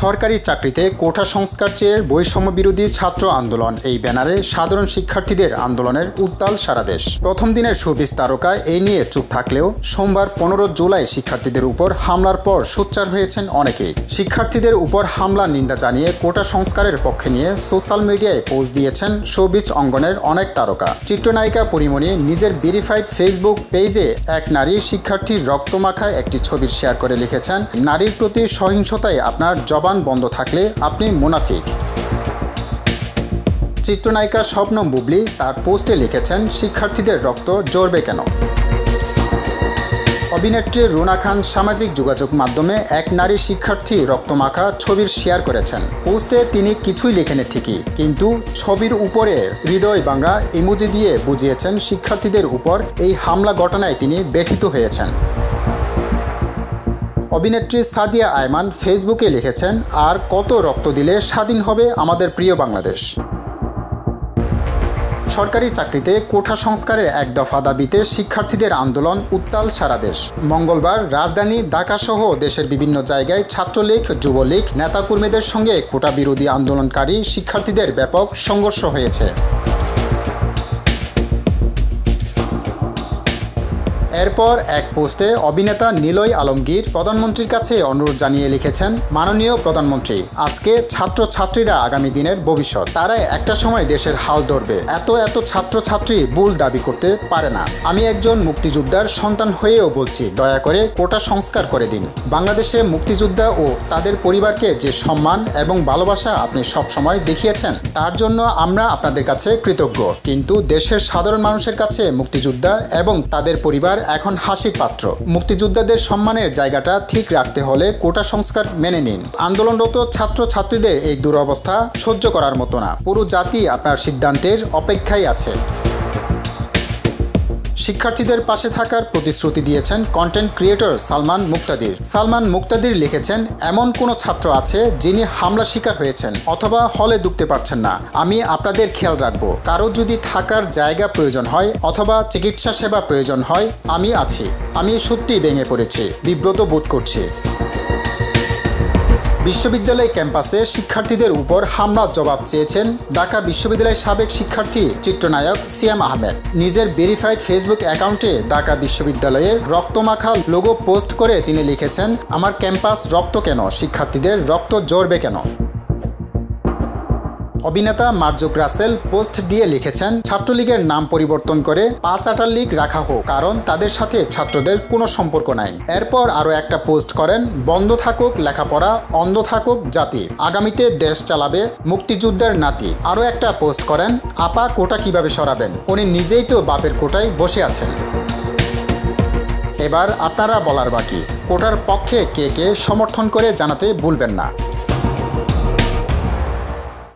সরকারি চাকরিতে কোটা সংস্কার চেয়ে বৈষম্য বিরোধী ছাত্র আন্দোলন এই ব্যানারে সাধারণ শিক্ষার্থীদের আন্দোলনের উত্তাল সারা দেশ। প্রথম দিনের শোবিজ তারকা এই নিয়ে চুপ থাকলেও সোমবার 15 জুলাই শিক্ষার্থীদের উপর হামলার পর সোচ্চার হয়েছেন অনেকেই। শিক্ষার্থীদের উপর হামলার নিন্দা জানিয়ে কোটা সংস্কারের পক্ষে নিয়ে সোশ্যাল মিডিয়ায় পোস্ট দিয়েছেন শোবিজ অঙ্গনের অনেক তারকা। চিত্রনায়িকা পরিমণি নিজের ভেরিফাইড ফেসবুক পেজে এক নারী শিক্ষার্থীর রক্তমাখা একটি ছবি শেয়ার করে লিখেছেন, নারীর প্রতি সহিংসতায় আপনার জবান বন্ধ থাকলে আপনি মুনাফিক। চিত্রনায়িকা শবনম বুবলি তার পোস্টে লিখেছেন, শিক্ষার্থীদের রক্ত ঝরবে কেন। অভিনেত্রী রুনা খান সামাজিক যোগাযোগ মাধ্যমে এক নারী শিক্ষার্থী রক্তমাখা ছবির শেয়ার করেছেন। পোস্টে তিনি কিছুই লেখেনি ঠিকই, কিন্তু ছবির উপরে হৃদয় ভাঙা ইমোজি দিয়ে বুঝিয়েছেন শিক্ষার্থীদের উপর এই হামলা ঘটনায় তিনি ব্যথিত হয়েছেন। অভিনেত্রী সাদিয়া আয়মান ফেসবুকে লিখেছেন, আর কত রক্ত দিলে স্বাধীন হবে আমাদের প্রিয় বাংলাদেশ। সরকারি চাকরিতে কোটা সংস্কারের এক দফা দাবিতে শিক্ষার্থীদের আন্দোলন উত্তাল সারা দেশ। মঙ্গলবার রাজধানী ঢাকাসহ দেশের বিভিন্ন জায়গায় ছাত্রলীগ, যুবলীগ নেতাকর্মীদের সঙ্গে কোটা বিরোধী আন্দোলনকারী শিক্ষার্থীদের ব্যাপক সংঘর্ষ হয়েছে। এরপর এক পোস্টে অভিনেতা নিলয় আলমগীর প্রধানমন্ত্রীর কাছে অনুরোধ জানিয়ে লিখেছেন, মাননীয় প্রধানমন্ত্রী, আজকে ছাত্রছাত্রীরা আগামী দিনের ভবিষ্যৎ। তারা একটা সময় দেশের হাল ধরবে। এত ছাত্রছাত্রী ভুল দাবি করতে পারে না। আমি একজন মুক্তিযোদ্ধার সন্তান হয়েও বলছি, দয়া করে কোটা সংস্কার করে দিন। বাংলাদেশে মুক্তিযোদ্ধা ও তাদের পরিবারকে যে সম্মান এবং ভালোবাসা আপনি সবসময় দেখিয়েছেন, তার জন্য আমরা আপনাদের কাছে কৃতজ্ঞ। কিন্তু দেশের সাধারণ মানুষের কাছে মুক্তিযোদ্ধা এবং তাদের পরিবার এখন হাসির পাত্র। মুক্তিযোদ্ধাদের সম্মানের জায়গাটা ঠিক রাখতে হলে কোটা সংস্কার মেনে নিন। আন্দোলনরত ছাত্রছাত্রীদের এই দুরবস্থা সহ্য করার মতো না। পুরো জাতি আপনার সিদ্ধান্তের অপেক্ষায় আছে। শিক্ষার্থীদের পাশে থাকার প্রতিশ্রুতি দিয়েছেন কন্টেন্ট ক্রিয়েটর সালমান মুক্তাদির। সালমান মুক্তাদির লিখেছেন, এমন কোনো ছাত্র আছে যিনি হামলা শিকার হয়েছেন অথবা হলে ঢুকতে পারছেন না। আমি আপনাদের খেয়াল রাখবো। কারো যদি থাকার জায়গা প্রয়োজন হয় অথবা চিকিৎসা সেবা প্রয়োজন হয়, আমি আছি। আমি সত্যিই ভেঙে পড়েছি, বিব্রত বোধ করছি। বিশ্ববিদ্যালয় ক্যাম্পাসে শিক্ষার্থীদের উপর হামলার জবাব চেয়েছেন ঢাকা বিশ্ববিদ্যালয়ের সাবেক শিক্ষার্থী চিত্রনায়ক সিয়াম আহমেদ। নিজের ভেরিফাইড ফেসবুক অ্যাকাউন্টে ঢাকা বিশ্ববিদ্যালয়ের রক্তমাখা লোগো পোস্ট করে তিনি লিখেছেন, আমার ক্যাম্পাস রক্ত কেন, শিক্ষার্থীদের রক্ত ঝরবে কেন। অভিনেতা মার্জুক রাসেল পোস্ট দিয়ে লিখেছেন, ছাত্রলীগের নাম পরিবর্তন করে পাঁচাটার লীগ রাখা হোক, কারণ তাদের সাথে ছাত্রদের কোনো সম্পর্ক নাই। এরপর আরও একটা পোস্ট করেন, বন্ধ থাকুক লেখাপড়া, অন্ধ থাকুক জাতি, আগামীতে দেশ চালাবে মুক্তিযুদ্ধের নাতি। আরও একটা পোস্ট করেন, আপা কোটা কিভাবে সরাবেন, উনি নিজেই তো বাপের কোটায় বসে আছেন। এবার আপনারা বলার বাকি, কোটার পক্ষে কে কে সমর্থন করে জানাতে ভুলবেন না।